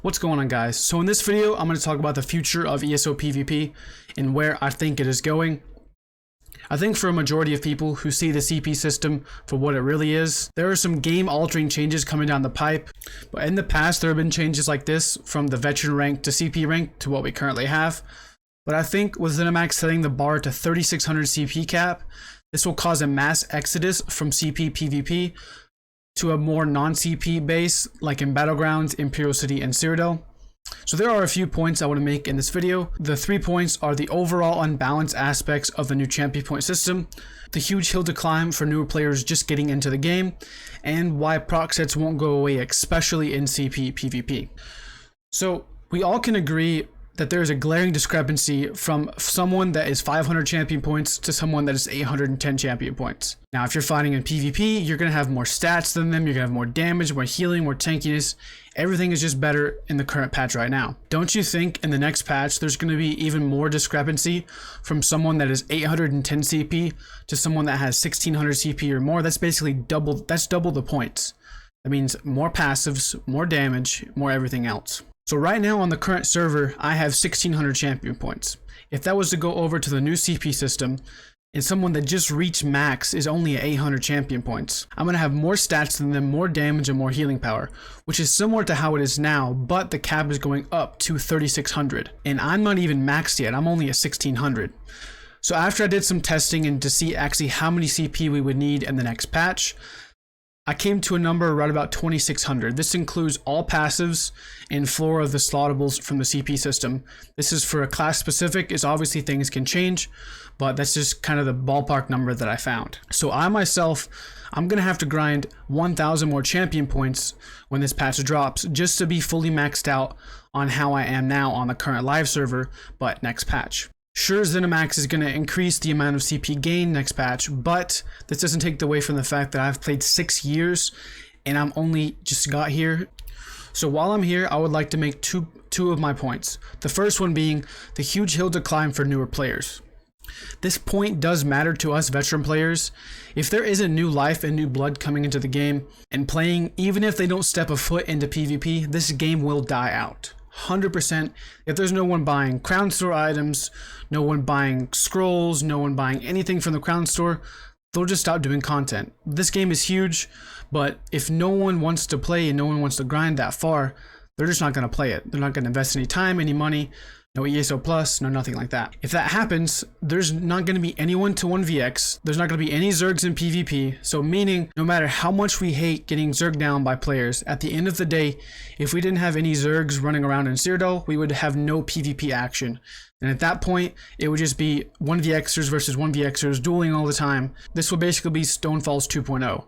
What's going on, guys? So in this video, I'm going to talk about the future of ESO PvP and where I think it is going. I think for a majority of people who see the CP system for what it really is, there are some game-altering changes coming down the pipe. But in the past, there have been changes like this from the veteran rank to CP rank to what we currently have. But I think with ZeniMax setting the bar to 3600 CP cap, this will cause a mass exodus from CP PvP to a more non-CP base, like in Battlegrounds, Imperial City, and Cyrodiil. So there are a few points I want to make in this video. The 3 points are the overall unbalanced aspects of the new champion point system, the huge hill to climb for newer players just getting into the game, and why proc sets won't go away, especially in CP PvP. So we all can agree that there is a glaring discrepancy from someone that is 500 champion points to someone that is 810 champion points. Now, if you're fighting in PvP, you're going to have more stats than them, you're going to have more damage, more healing, more tankiness. Everything is just better in the current patch right now. Don't you think in the next patch there's going to be even more discrepancy from someone that is 810 CP to someone that has 1600 CP or more? That's basically double the points. That means more passives, more damage, more everything else. So right now on the current server, I have 1600 champion points. If that was to go over to the new CP system, and someone that just reached max is only at 800 champion points, I'm going to have more stats than them, more damage, and more healing power, which is similar to how it is now, but the cap is going up to 3600. And I'm not even maxed yet, I'm only at 1600. So after I did some testing and to see actually how many CP we would need in the next patch, I came to a number right about 2600. This includes all passives and 4 of the slottables from the CP system. This is for a class specific, as obviously things can change, but that's just kind of the ballpark number that I found. So I myself, I'm going to have to grind 1000 more champion points when this patch drops just to be fully maxed out on how I am now on the current live server, but next patch. Sure, ZeniMax is going to increase the amount of CP gain next patch, but this doesn't take away from the fact that I've played 6 years and I'm only just got here. So while I'm here, I would like to make two of my points. The first one being the huge hill to climb for newer players. This point does matter to us veteran players. If there isn't new life and new blood coming into the game and playing, even if they don't step a foot into PvP, this game will die out. 100%. If there's no one buying crown store items, no one buying scrolls, no one buying anything from the crown store, they'll just stop doing content. This game is huge, but if no one wants to play and no one wants to grind that far, they're just not going to play it. They're not going to invest any time, any money, no ESO plus, no nothing like that. If that happens, there's not going to be anyone to 1vx. There's not going to be any zergs in PvP. So meaning, no matter how much we hate getting zerged down by players, at the end of the day, if we didn't have any zergs running around in Cyrodiil, we would have no PvP action. And at that point, it would just be 1vxers versus 1vxers dueling all the time. This would basically be Stonefalls 2.0,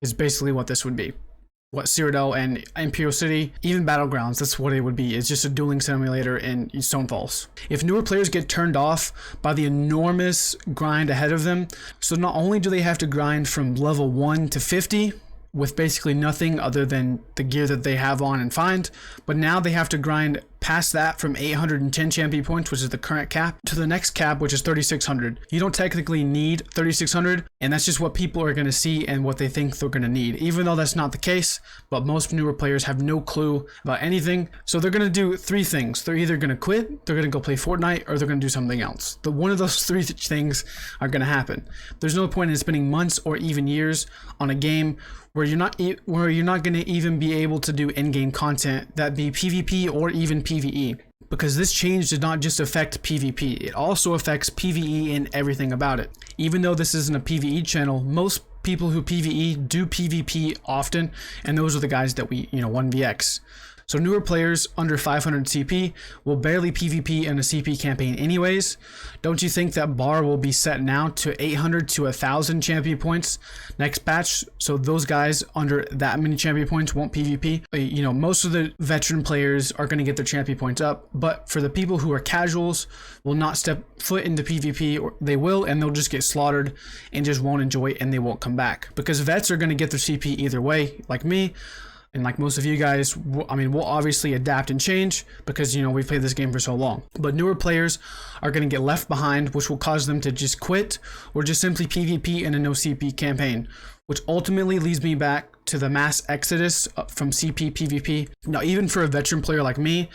is basically what this would be. What Cyrodiil and Imperial City, even Battlegrounds, that's what it would be. It's just a dueling simulator in Stonefalls. If newer players get turned off by the enormous grind ahead of them, so not only do they have to grind from level 1 to 50 with basically nothing other than the gear that they have on and find, but now they have to grind past that from 810 champion points, which is the current cap, to the next cap, which is 3600. You don't technically need 3600, and that's just what people are going to see and what they think they're going to need, even though that's not the case. But most newer players have no clue about anything, so they're going to do 3 things. They're either going to quit, they're going to go play Fortnite, or they're going to do something else. One of those 3 things are going to happen. There's no point in spending months or even years on a game where you're not going to even be able to do in-game content, that be PvP or even PvE, because this change did not just affect PvP, it also affects PvE and everything about it. Even though this isn't a PvE channel, most people who PvE do PvP often, and those are the guys that we 1vx. So newer players under 500 CP will barely PvP in a CP campaign anyways. Don't you think that bar will be set now to 800 to 1000 champion points next patch? So those guys under that many champion points won't PvP. Most of the veteran players are going to get their champion points up, but for the people who are casuals, will not step foot into PvP, or they will and they'll just get slaughtered and just won't enjoy it, and they won't come back, because vets are going to get their CP either way, like me. And like most of you guys, we'll obviously adapt and change because, we've played this game for so long. But newer players are going to get left behind, which will cause them to just quit or just simply PvP in a no CP campaign, which ultimately leads me back to the Mass Exoudus from CP PvP. Now, even for a veteran player like me,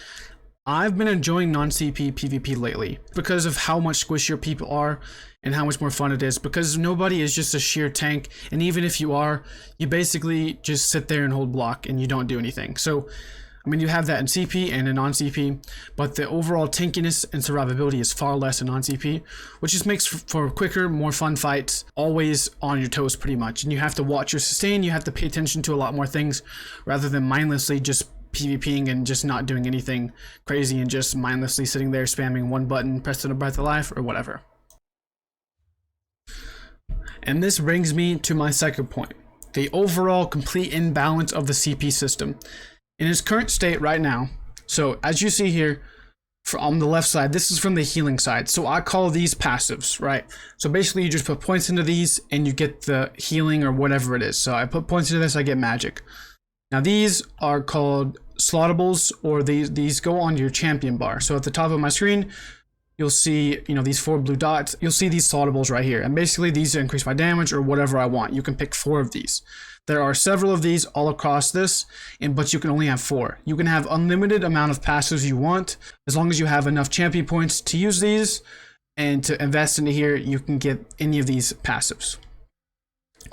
I've been enjoying non-CP PvP lately because of how much squishier people are and how much more fun it is, because nobody is just a sheer tank, and even if you are, you basically just sit there and hold block and you don't do anything. So, I mean, you have that in CP and in non-CP, but the overall tankiness and survivability is far less in non-CP, which just makes for quicker, more fun fights, always on your toes pretty much. And you have to watch your sustain, you have to pay attention to a lot more things rather than mindlessly just PvPing and just not doing anything crazy and just mindlessly sitting there spamming one button, pressing a breath of life or whatever. And this brings me to my second point, the overall complete imbalance of the CP system. In its current state right now, so as you see here on the left side, this is from the healing side. So I call these passives, right? So basically you just put points into these and you get the healing or whatever it is. So I put points into this, I get magic. Now these are called slottables, or these go on your champion bar. So at the top of my screen, you'll see, you know, these 4 blue dots. You'll see these slottables right here. And basically these increase my damage or whatever I want. You can pick 4 of these. There are several of these all across this, but you can only have 4. You can have unlimited amount of passives you want. As long as you have enough champion points to use these and to invest into here, you can get any of these passives.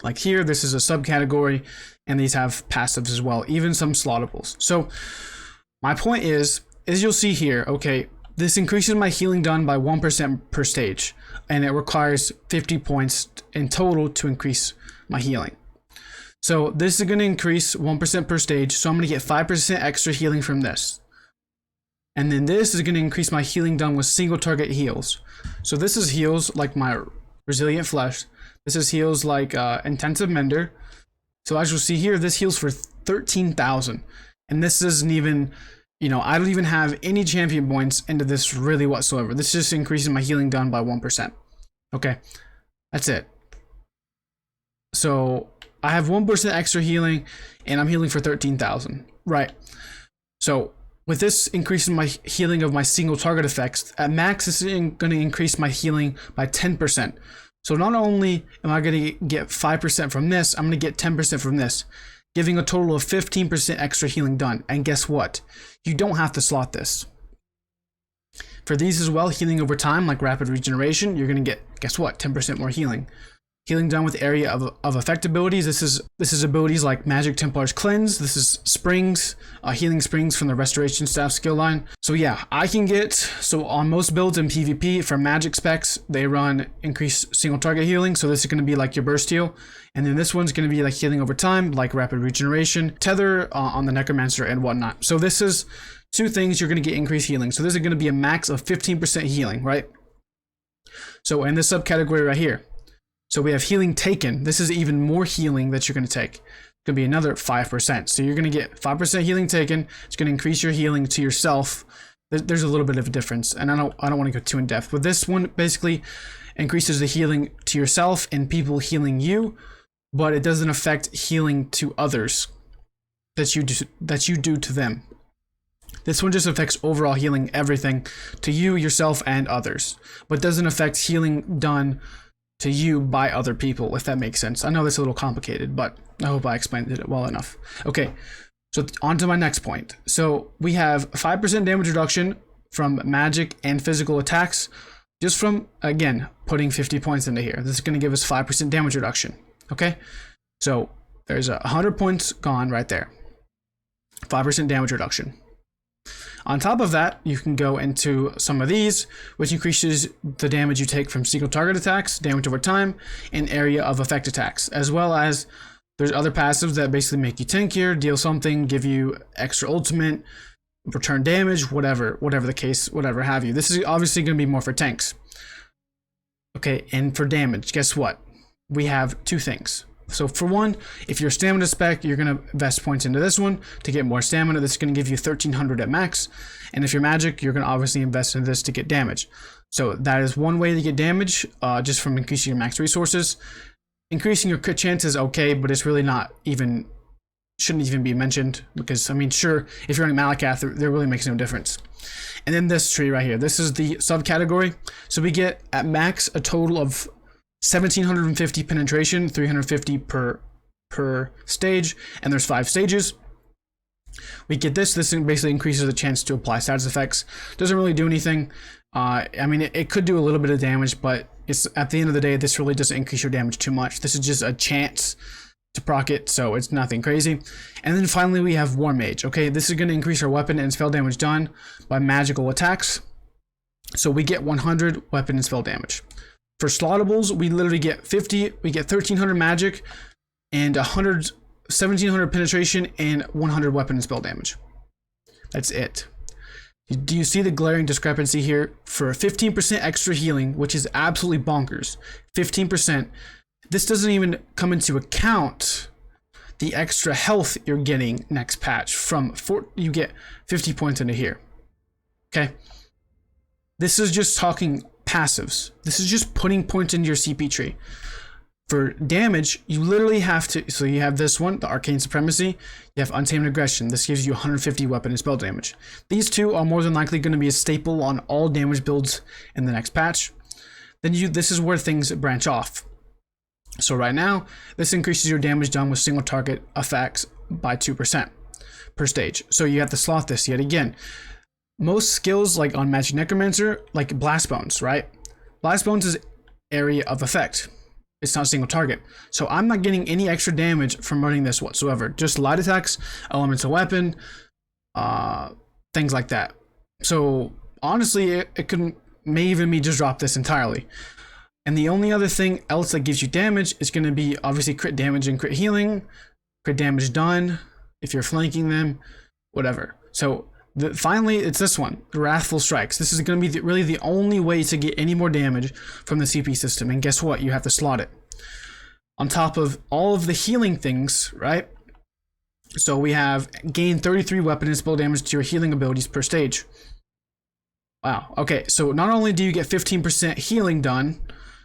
Like here, this is a subcategory, and these have passives as well, even some slottables. So my point is you'll see here, okay, this increases my healing done by 1% per stage, and it requires 50 points in total to increase my healing. So this is going to increase 1% per stage, so I'm going to get 5% extra healing from this. And then this is going to increase my healing done with single target heals. So this is heals like my Resilient Flesh. This is heals like Intensive Mender. So as you'll see here, this heals for 13,000. And this isn't even, you know, I don't even have any champion points into this really whatsoever. This is just increasing my healing done by 1%. Okay, that's it. So I have 1% extra healing, and I'm healing for 13,000. Right. So with this increasing my healing of my single target effects, at max, this is going to increase my healing by 10%. So not only am I going to get 5% from this, I'm going to get 10% from this, giving a total of 15% extra healing done. And guess what? You don't have to slot this. For these as well, healing over time, like rapid regeneration, you're going to get, guess what? 10% more healing. Healing done with area of effect abilities. This is abilities like Magic Templar's Cleanse. This is Springs, Healing Springs from the Restoration Staff skill line. So yeah, I can get, so on most builds in PvP for magic specs, they run increased single target healing. So this is going to be like your burst heal. And then this one's going to be like healing over time, like rapid regeneration, tether on the Necromancer and whatnot. So this is 2 things you're going to get increased healing. So this is going to be a max of 15% healing, right? So in this subcategory right here, so we have healing taken. This is even more healing that you're going to take. It's going to be another 5%. So you're going to get 5% healing taken. It's going to increase your healing to yourself. There's a little bit of a difference, and I don't want to go too in depth, but this one basically increases the healing to yourself and people healing you, but it doesn't affect healing to others that you do to them. This one just affects overall healing everything to you, yourself, and others, but doesn't affect healing done to you by other people, if that makes sense. I know that's a little complicated, but I hope I explained it well enough. Okay, so on to my next point. So we have 5% damage reduction from magic and physical attacks, just from, again, putting 50 points into here. This is going to give us 5% damage reduction. Okay, so there's 100 points gone right there. 5% damage reduction. On top of that, you can go into some of these, which increases the damage you take from single target attacks, damage over time, and area of effect attacks, as well as there's other passives that basically make you tankier, deal something, give you extra ultimate, return damage, whatever the case, whatever have you. This is obviously going to be more for tanks. Okay, and for damage, guess what? We have 2 things. So for one, if you're stamina spec, you're going to invest points into this one to get more stamina. This is going to give you 1300 at max. And if you're magic, you're going to obviously invest in this to get damage. So that is one way to get damage, just from increasing your max resources. Increasing your crit chance is okay, but it's really not even, shouldn't even be mentioned, because I mean, sure, if you're on Malakath, there really makes no difference. And then this tree right here, this is the subcategory. So we get at max a total of 1750 penetration, 350 per per stage, and there's 5 stages. We get this basically increases the chance to apply status effects. Doesn't really do anything. I mean, it could do a little bit of damage, but it's at the end of the day, this really doesn't increase your damage too much. This is just a chance to proc it, so it's nothing crazy. And then finally we have War Mage. Okay, this is going to increase our weapon and spell damage done by magical attacks. So we get 100 weapon and spell damage. For slottables, we literally get 50, we get 1300 magic and 1700 penetration and 100 weapon and spell damage. That's it. Do you see the glaring discrepancy here? For 15% extra healing, which is absolutely bonkers, 15%, this doesn't even come into account the extra health you're getting next patch from you get 50 points into here. Okay. This is just talking passives. This is just putting points into your CP tree. For damage, you literally have to, so you have this one, the Arcane Supremacy, you have Untamed Aggression. This gives you 150 weapon and spell damage. These two are more than likely going to be a staple on all damage builds in the next patch. Then this is where things branch off. So right now, this increases your damage done with single target effects by 2% per stage. So you have to slot this yet again. Most skills, like on Magic Necromancer, like Blast Bones, right? Blast Bones is area of effect. It's not a single target. So I'm not getting any extra damage from running this whatsoever. Just light attacks, elemental weapon, things like that. So honestly, it may even be just drop this entirely. And the only other thing else that gives you damage is going to be obviously crit damage and crit healing, crit damage done if you're flanking them, whatever. So finally, it's this one, the Wrathful Strikes. This is going to be really the only way to get any more damage from the CP system. And guess what? You have to slot it. On top of all of the healing things, right? So we have gain 33 weapon and spell damage to your healing abilities per stage. Wow. Okay, so not only do you get 15% healing done,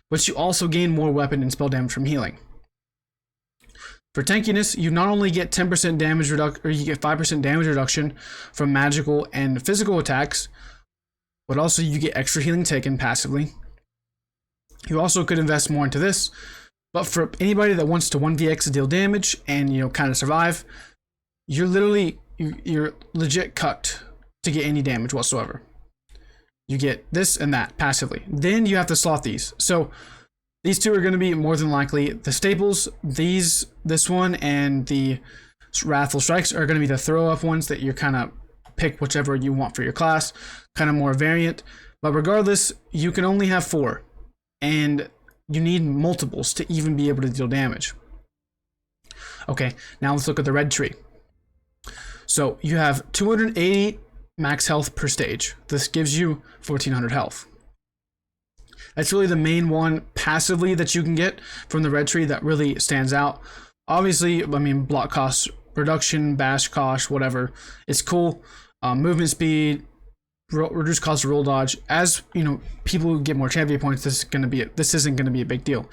but you also gain more weapon and spell damage from healing. For tankiness, you not only get 10% damage reduction, or you get 5% damage reduction from magical and physical attacks, but also you get extra healing taken passively. You also could invest more into this, but for anybody that wants to 1vx deal damage and kind of survive, you're legit cucked to get any damage whatsoever. You get this and that passively. Then you have to slot these. So these two are going to be more than likely the staples. This one and the Wrathful Strikes are going to be the throw up ones that you kind of pick whichever you want for your class, kind of more variant. But regardless, you can only have 4, and you need multiples to even be able to deal damage. Okay, now let's look at the red tree. So you have 280 max health per stage. This gives you 1400 health. That's really the main one passively that you can get from the red tree that really stands out. Obviously, I mean, block cost reduction, bash cost, whatever. It's cool. Movement speed, reduce cost of roll dodge. As people get more champion points, this isn't gonna be a big deal.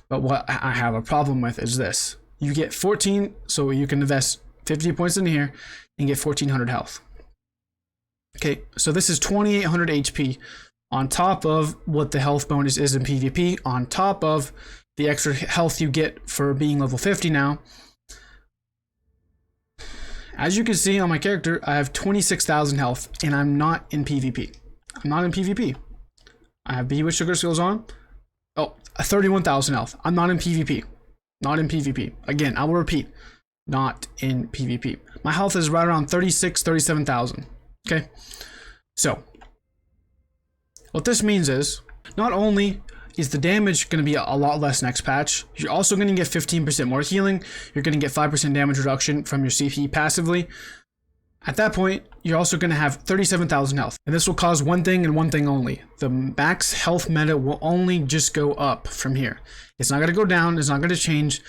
But what I have a problem with is this: you get 14, so you can invest 50 points in here and get 1400 health. Okay, so this is 2800 HP on top of what the health bonus is in PvP, on top of the extra health you get for being level 50 now. As you can see on my character, I have 26,000 health, and I'm not in PvP. I'm not in PvP. I have Bewitched Sugar Skills on. Oh, 31,000 health. I'm not in PvP. Not in PvP. Again, I will repeat, not in PvP. My health is right around 37,000. Okay, so what this means is not only is the damage going to be a lot less next patch, you're also going to get 15% more healing. You're going to get 5% damage reduction from your CP passively. At that point, you're also going to have 37,000 health, and this will cause one thing and one thing only: the max health meta will only just go up from here. It's not going to go down. It's not going to change.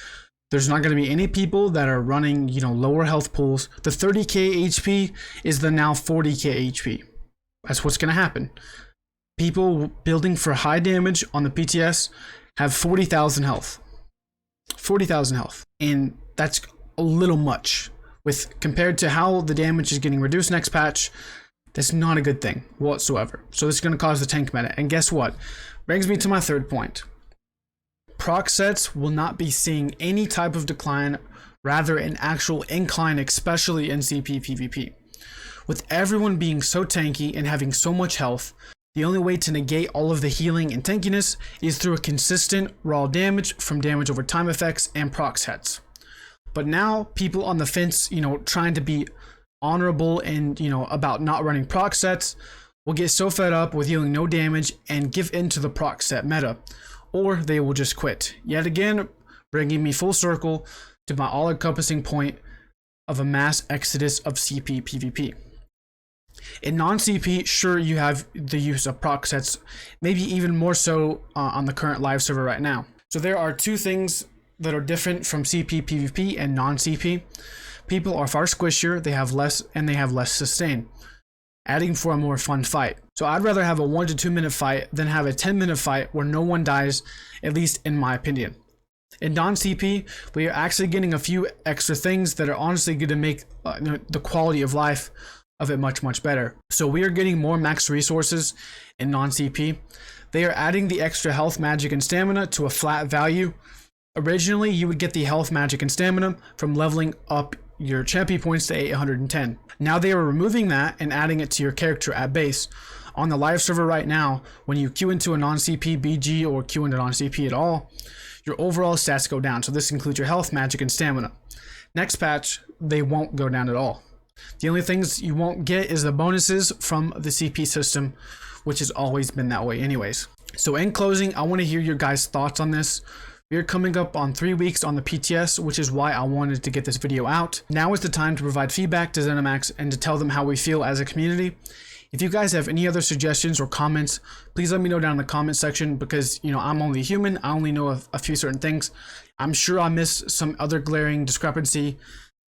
There's not going to be any people that are running, lower health pools. The 30k HP is the now 40k HP. That's what's going to happen. People building for high damage on the PTS have 40,000 health. 40,000 health. And that's a little much. Compared to how the damage is getting reduced next patch, that's not a good thing whatsoever. So this is going to cause the tank meta. And guess what? Brings me to my third point. proc sets will not be seeing any type of decline, rather an actual incline, especially in CP PvP. With everyone being so tanky and having so much health, the only way to negate all of the healing and tankiness is through a consistent raw damage from damage over time effects and proc sets. But now people on the fence, trying to be honorable and, about not running proc sets, will get so fed up with dealing no damage and give in to the proc set meta, or they will just quit. Yet again, bringing me full circle to my all-encompassing point of a mass exodus of CP PvP. In non-CP, sure, you have the use of proc sets, maybe even more so on the current live server right now. So there are two things that are different from CP PvP and non-CP. People are far squishier, they have less sustain, adding for a more fun fight. So I'd rather have a 1 to 2 minute fight than have a 10-minute fight where no one dies, at least in my opinion. In non-CP, we are actually getting a few extra things that are honestly going to make the quality of life of it much, much better. So we are getting more max resources in non-CP. They are adding the extra health, magic, and stamina to a flat value. Originally, you would get the health, magic, and stamina from leveling up your champion points to 810. Now they are removing that and adding it to your character at base. On the live server right now, when you queue into a non-CP BG or queue into non-CP at all, your overall stats go down. So this includes your health, magic, and stamina. Next patch, they won't go down at all. The only things you won't get is the bonuses from the CP system, which has always been that way anyways. So in closing, I want to hear your guys' thoughts on this. We're coming up on 3 weeks on the PTS, which is why I wanted to get this video out. Now is the time to provide feedback to ZeniMax and to tell them how we feel as a community. If you guys have any other suggestions or comments, please let me know down in the comment section, because I'm only human. I only know a few certain things. I'm sure I missed some other glaring discrepancy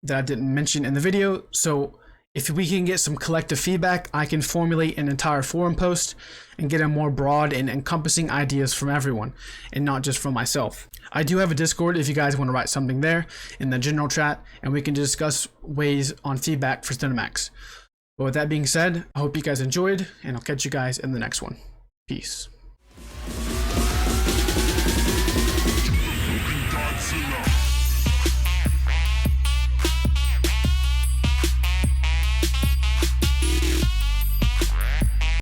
that I didn't mention in the video. So if we can get some collective feedback, I can formulate an entire forum post and get a more broad and encompassing ideas from everyone and not just from myself. I do have a Discord if you guys want to write something there in the general chat, and we can discuss ways on feedback for ZeniMax. But with that being said, I hope you guys enjoyed, and I'll catch you guys in the next one. Peace.